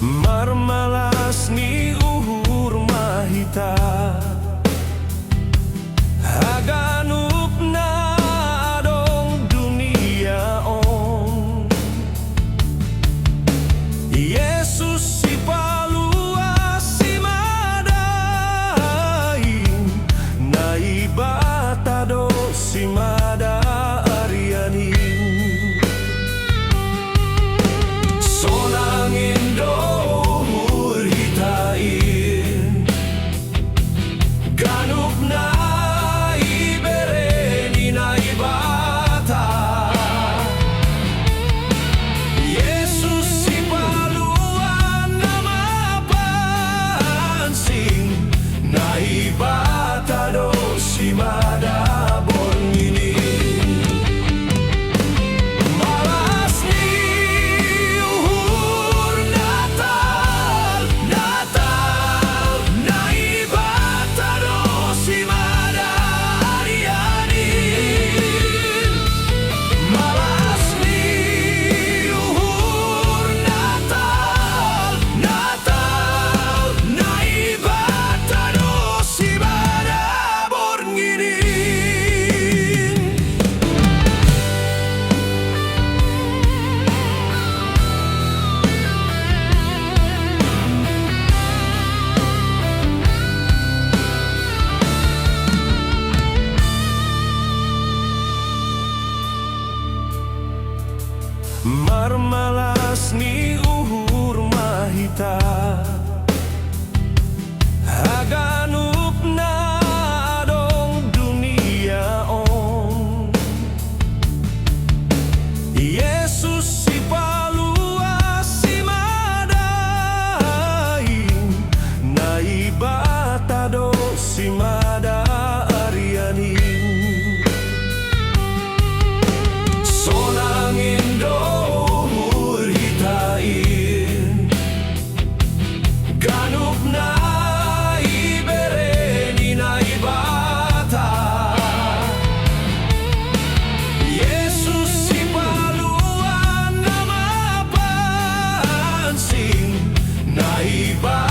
Marmalas ni uhur mahita, haganup na dong dunia on. Yesus si palua si madain, naibata do si mada arianin. Sonangin do Batado si mada bongini, malas ni uhur Natal, Natal, naibatado si mada arianin. Malas ni uhur Natal, Natal, naibatado si marmalas ni uhur mahita, haganup na dong dunia on. Yesus si palua si madain, naibata do si mada arianin. Sonangin do ganup na ibereni naibata. Yesus si palua na mapansing, naiba